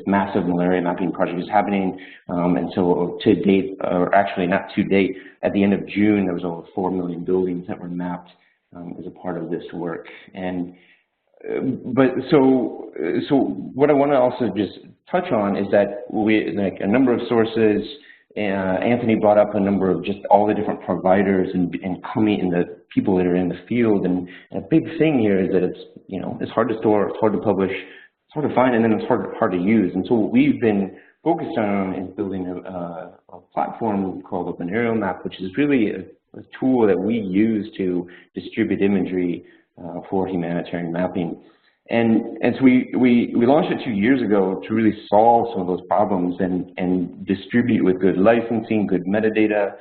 massive malaria mapping project is happening. And so to date, or actually not to date, at the end of June, there was over 4 million buildings that were mapped as a part of this work. And so what I want to also just touch on is that we a number of sources. Anthony brought up a number of just all the different providers and the people that are in the field, and a big thing here is that it's hard to store, it's hard to publish, it's hard to find, and then it's hard to use. And so what we've been focused on is building a platform called OpenAerialMap, which is really a tool that we use to distribute imagery for humanitarian mapping. And so we launched it 2 years ago to really solve some of those problems and distribute with good licensing, good metadata,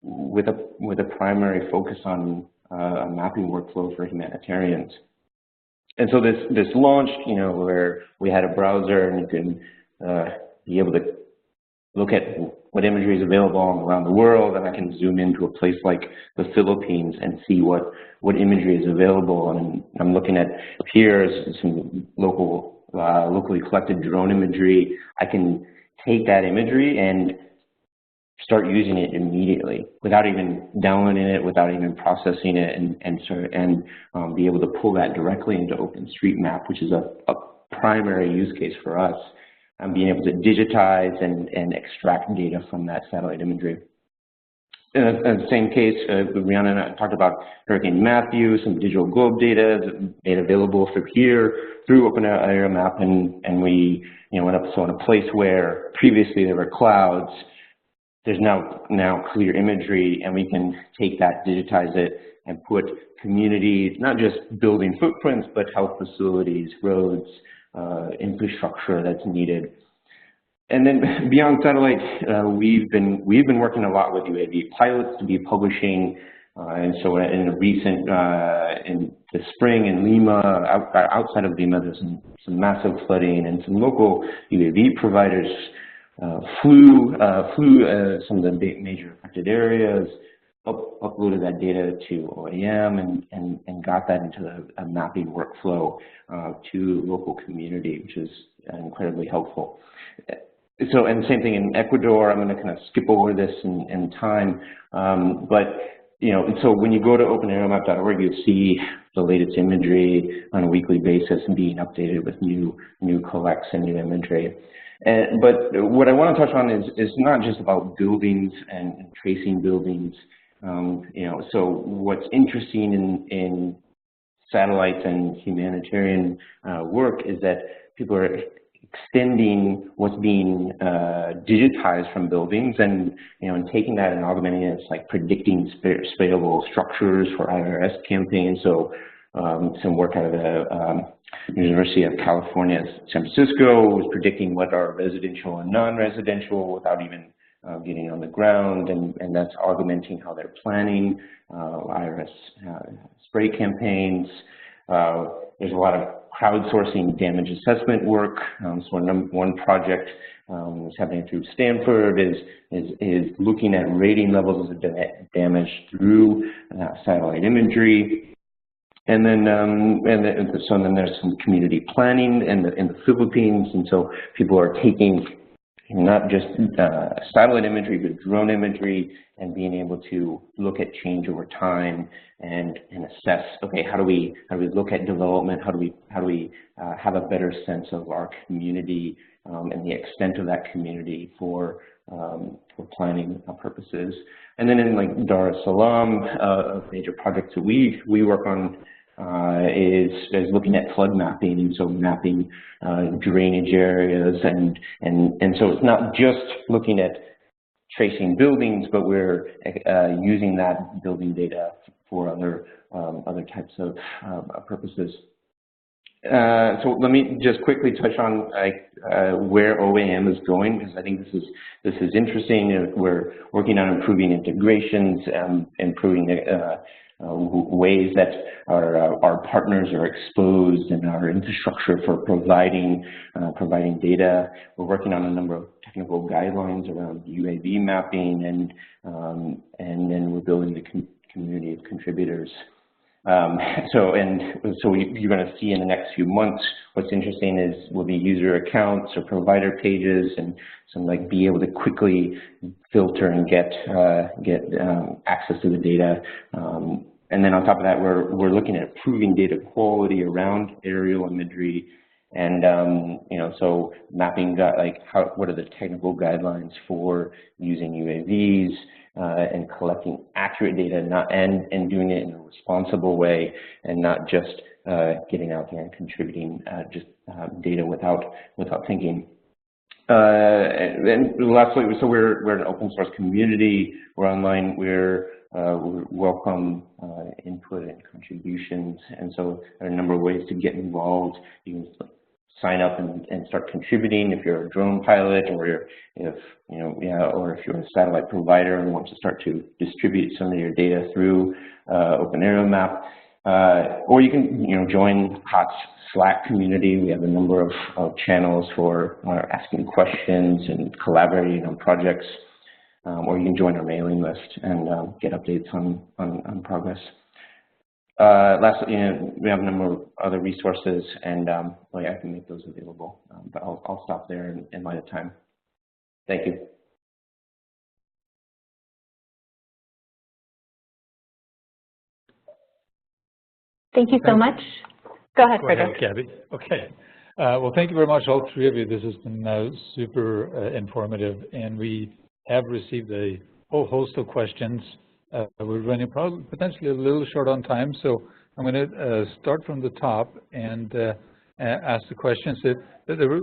with a primary focus on a mapping workflow for humanitarians. And so this launched, where we had a browser and you can be able to look at what imagery is available around the world, and I can zoom into a place like the Philippines and see what imagery is available. And I'm looking at here some locally collected drone imagery. I can take that imagery and start using it immediately without even downloading it, without even processing it, and be able to pull that directly into OpenStreetMap, which is a primary use case for us. Being able to digitize and extract data from that satellite imagery. In the same case, Rihanna and I talked about Hurricane Matthew, some DigitalGlobe data made available through here, through OpenStreetMap, and we went up so in a place where previously there were clouds, there's now clear imagery, and we can take that, digitize it, and put communities, not just building footprints, but health facilities, roads, infrastructure that's needed. And then beyond satellite, we've been working a lot with UAV pilots to be publishing, and so in a recent in the spring in Lima, outside of Lima, there's some massive flooding, and some local UAV providers flew some of the major affected areas, uploaded that data to OAM and got that into a mapping workflow to local community, which is incredibly helpful. So, and same thing in Ecuador. I'm going to kind of skip over this in time, but so when you go to openaeromap.org, you'll see the latest imagery on a weekly basis and being updated with new collects and new imagery. But what I want to touch on is not just about buildings and tracing buildings. So what's interesting in satellite and humanitarian work is that people are extending what's being digitized from buildings and taking that and augmenting it. It's like predicting spatial structures for IRS campaigns. So some work out of the University of California, San Francisco was predicting what are residential and non-residential without even getting on the ground, and that's augmenting how they're planning IRS spray campaigns. There's a lot of crowdsourcing damage assessment work. So one project that's happening through Stanford is looking at rating levels of damage through satellite imagery. And then, so then there's some community planning in the Philippines, and so people are taking not just satellite imagery, but drone imagery, and being able to look at change over time and assess. Okay, how do we look at development? How do we have a better sense of our community and the extent of that community for planning purposes? And then in like Dar es Salaam, a major project that we work on is looking at flood mapping, and so mapping drainage areas, and so it's not just looking at tracing buildings, but we're using that building data for other types of purposes. So let me just quickly touch on where OAM is going, because I think this is interesting. We're working on improving integrations, improving ways that our partners are exposed and our infrastructure for providing data. We're working on a number of technical guidelines around UAV mapping, and then we're building the community of contributors. So you're going to see in the next few months, what's interesting is will be user accounts or provider pages, and some be able to quickly filter and get access to the data. And then on top of that, we're looking at improving data quality around aerial imagery, and so mapping what are the technical guidelines for using UAVs and collecting accurate data, and doing it in a responsible way, and not just getting out there and contributing just data without thinking. And lastly, so we're an open source community. We're online. We're we welcome input and contributions. And so there are a number of ways to get involved. You can sign up and start contributing if you're a drone pilot, or if you're a satellite provider and want to start to distribute some of your data through OpenStreetMap. Or you can join HOT's Slack community. We have a number of channels for asking questions and collaborating on projects. Or you can join our mailing list and get updates on progress. Lastly, we have a number of other resources, and I can make those available. But I'll stop there in light of time. Thank you.
Thank you so much. Go ahead, Frederick.
Go ahead, Gabby. Okay. Well, thank you very much, all three of you. This has been super informative, and we have received a whole host of questions. We're running probably potentially a little short on time, so I'm going to start from the top and ask the questions. The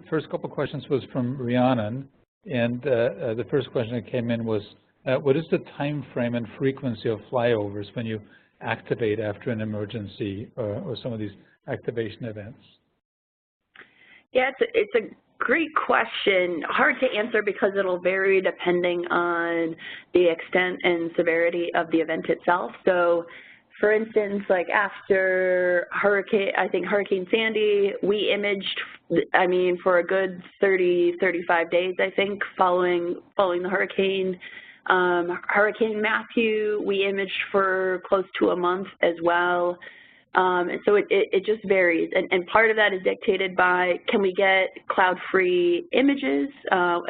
first couple of questions was from Rhiannon, and the first question that came in was, what is the time frame and frequency of flyovers when you activate after an emergency or some of these activation events?
Yeah, it's a great question. Hard to answer because it'll vary depending on the extent and severity of the event itself. So, for instance, like after Hurricane Sandy, we imaged, for a good 30, 35 days, I think, following the hurricane. Hurricane Matthew, we imaged for close to a month as well. And so it just varies. And part of that is dictated by, can we get cloud-free images,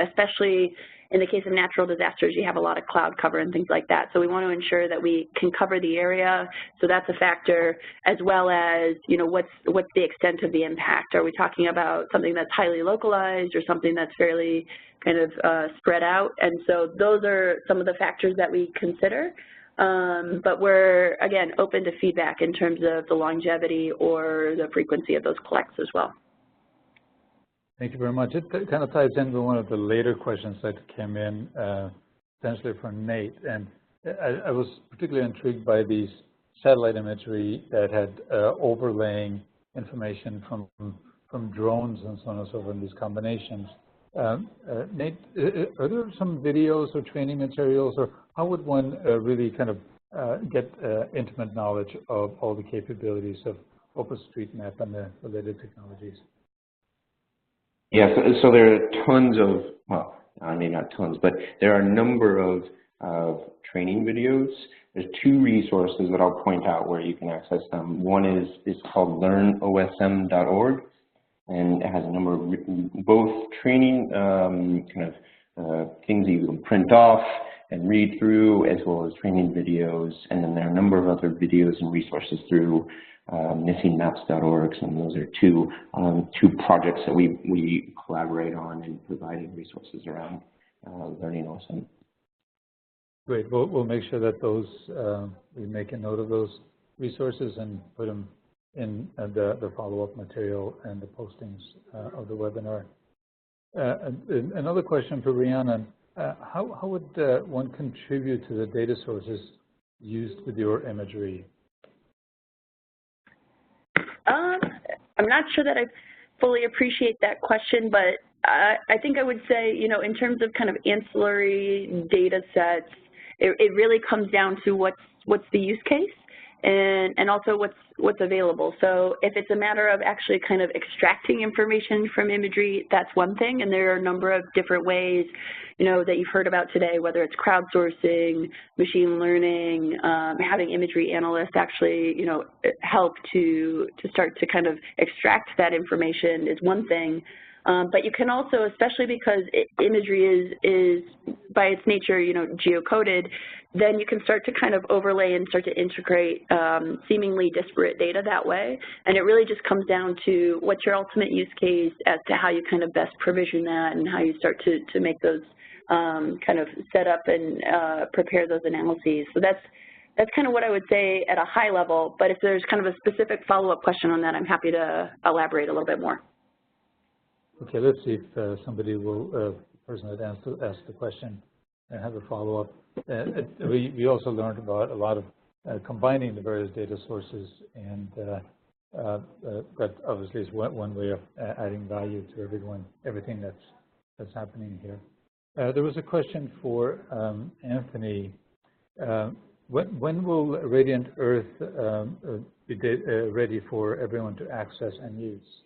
especially in the case of natural disasters, you have a lot of cloud cover and things like that. So we want to ensure that we can cover the area. So that's a factor, as well as, what's the extent of the impact? Are we talking about something that's highly localized or something that's fairly kind of spread out? And so those are some of the factors that we consider. But we're, again, open to feedback in terms of the longevity or the frequency of those collects as well.
Thank you very much. It kind of ties in with one of the later questions that came in, essentially from Nate. And I was particularly intrigued by these satellite imagery that had overlaying information from drones and so on and so forth in these combinations. Nate, are there some videos or training materials, or how would one really kind of get intimate knowledge of all the capabilities of OpenStreetMap and the related technologies?
Yeah, so there are tons of, well, I mean not tons, but there are a number of training videos. There's two resources that I'll point out where you can access them. One is called learnosm.org. And it has a number of both training things that you can print off and read through, as well as training videos. And then there are a number of other videos and resources through missingmaps.org. And those are two projects that we collaborate on and providing resources around learning OSM.
Great. We'll make sure that those we make a note of those resources and put them in the follow-up material and the postings of the webinar. Another question for Rhiannon. How would one contribute to the data sources used with your imagery?
I'm not sure that I fully appreciate that question, but I think I would say, in terms of kind of ancillary data sets, it really comes down to what's the use case and also what's available. So if it's a matter of actually kind of extracting information from imagery, that's one thing, and there are a number of different ways, that you've heard about today, whether it's crowdsourcing, machine learning, having imagery analysts actually, help to start to kind of extract that information is one thing. But you can also, especially because imagery is by its nature, geocoded, then you can start to kind of overlay and start to integrate seemingly disparate data that way. And it really just comes down to what's your ultimate use case as to how you kind of best provision that and how you start to make those kind of set up and prepare those analyses. So that's kind of what I would say at a high level. But if there's kind of a specific follow-up question on that, I'm happy to elaborate a little bit more.
Okay, let's see if somebody will, person that asked the question have a follow-up. We also learned about a lot of combining the various data sources, and that obviously is one way of adding value to everything that's happening here. There was a question for Anthony. When will Radiant Earth be ready for everyone to access and use?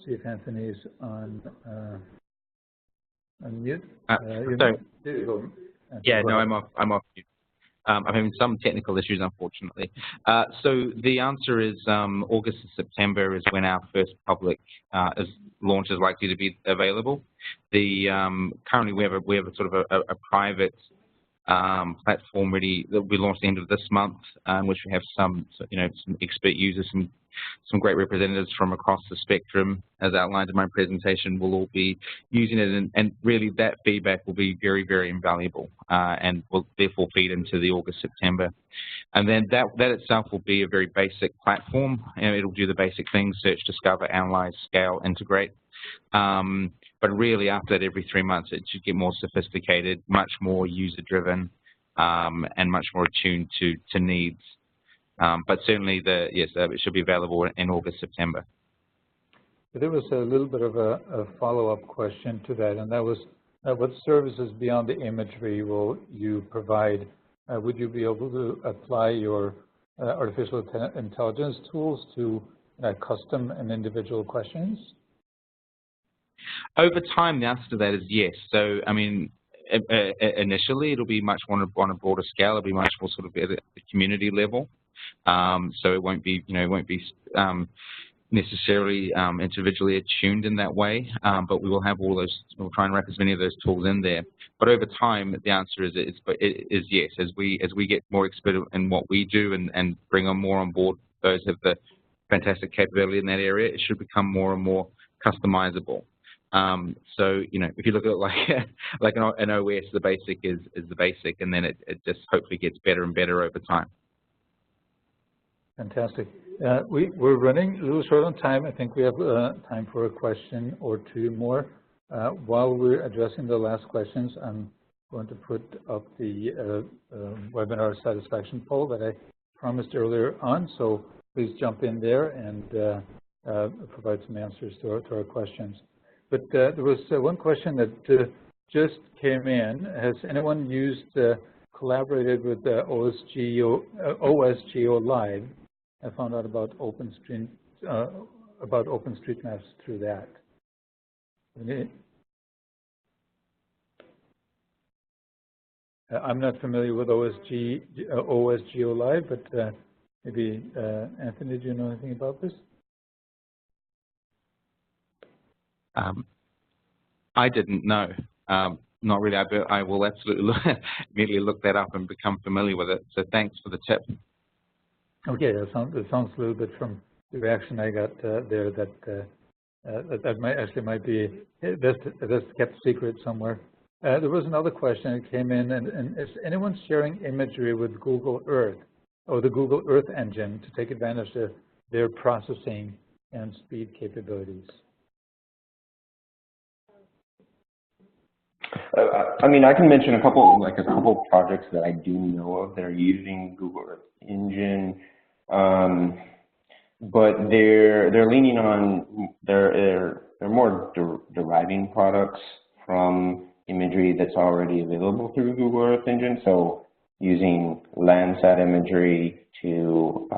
See if Anthony is on mute.
There you go. Yeah, no, I'm off mute. I'm having some technical issues, unfortunately. So the answer is August and September is when our first public launch is likely to be available. Currently we have a sort of a private platform ready that will be launched at the end of this month, which we have some expert users, some great representatives from across the spectrum, as outlined in my presentation, will all be using it, and really that feedback will be very, very invaluable, and will therefore feed into the August, September. And then that itself will be a very basic platform, and it'll do the basic things: search, discover, analyze, scale, integrate. But really, after that, every 3 months, it should get more sophisticated, much more user-driven, and much more attuned to needs. But certainly, yes, it should be available in August, September.
There was a little bit of a follow-up question to that, and that was, what services beyond the imagery will you provide? Would you be able to apply your artificial intelligence tools to custom and individual questions?
Over time, the answer to that is yes. So, I mean, initially, it'll be much more on a broader scale. It'll be much more sort of at the community level. So it won't be, necessarily individually attuned in that way. But we will have all those. We'll try and wrap as many of those tools in there. But over time, the answer is yes. As we get more expert in what we do and bring more on board those have the fantastic capability in that area, it should become more and more customizable. So, if you look at it like an OS, the basic is the basic, and then it just hopefully gets better and better over time.
Fantastic. We're running a little short on time. I think we have time for a question or two more. While we're addressing the last questions, I'm going to put up the webinar satisfaction poll that I promised earlier on. So please jump in there and provide some answers to our questions. But there was one question that just came in. Has anyone collaborated with OSGeo Live? I found out about OpenStreetMaps through that. I'm not familiar with OSGeo Live, but maybe Anthony, do you know anything about this?
I didn't know. Not really. I will absolutely immediately look that up and become familiar with it. So thanks for the tip.
Okay, that sounds a little bit from the reaction I got there that might be best kept secret somewhere. There was another question that came in, and is anyone sharing imagery with Google Earth or the Google Earth engine to take advantage of their processing and speed capabilities?
I mean, I can mention a couple projects that I do know of that are using Google Earth Engine, but they're leaning on they're more deriving products from imagery that's already available through Google Earth Engine. So using Landsat imagery to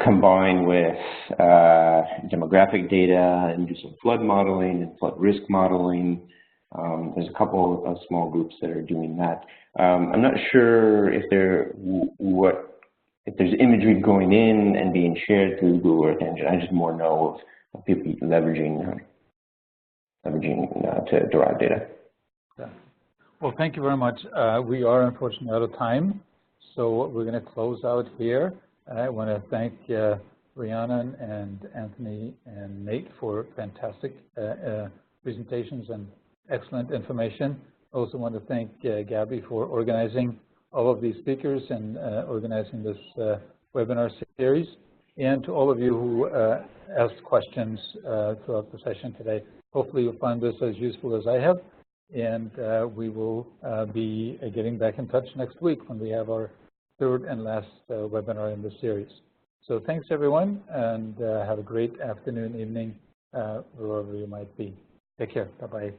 combine with demographic data and do some flood modeling and flood risk modeling. There's a couple of small groups that are doing that. I'm not sure if there's imagery going in and being shared through Google Earth Engine. I just more know of people leveraging to derive data.
Yeah. Well, thank you very much. We are unfortunately out of time, so we're going to close out here. I want to thank Rhiannon and Anthony and Nate for fantastic presentations and excellent information. I also want to thank Gabby for organizing all of these speakers and organizing this webinar series. And to all of you who asked questions throughout the session today, hopefully you'll find this as useful as I have. And we will be getting back in touch next week when we have our third and last webinar in this series. So thanks, everyone, and have a great afternoon, evening, wherever you might be. Take care. Bye-bye.